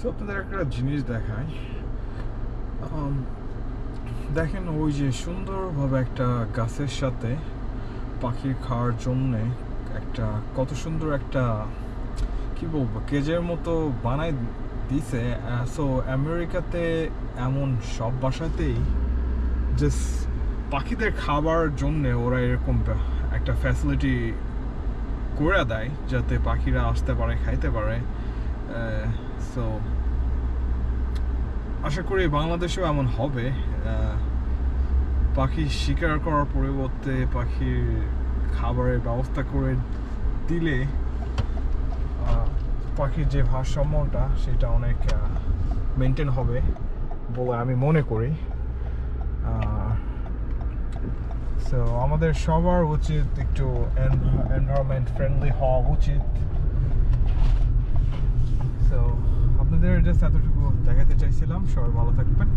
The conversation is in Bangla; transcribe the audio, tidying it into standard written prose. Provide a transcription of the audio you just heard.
সো আপনাদের একটা জিনিস দেখাই। দেখেন ওই যে সুন্দরভাবে একটা গাছের সাথে পাখির খাওয়ার জন্যে একটা কত সুন্দর একটা কি বলবো কেজের মতো বানায় দিছে। সো আমেরিকাতে এমন সব বাসাতেই জাস্ট পাখিদের খাবার জন্যে ওরা এরকম একটা ফ্যাসিলিটি করে দেয় যাতে পাখিরা আসতে পারে খাইতে পারে। সো আশা করি বাংলাদেশেও এমন হবে। পাখি শিকার করার পরিবর্তে পাখির খাবারের ব্যবস্থা করে দিলে পাখির যে ভারসাম্যটা সেটা অনেক মেনটেন হবে বলে আমি মনে করি। সো আমাদের সবার উচিত একটু এনভায়রনমেন্ট ফ্রেন্ডলি হওয়া উচিত। সো আপনাদের জাস্ট এতটুকু দেখাতে চাইছিলাম। সবাই ভালো থাকবেন।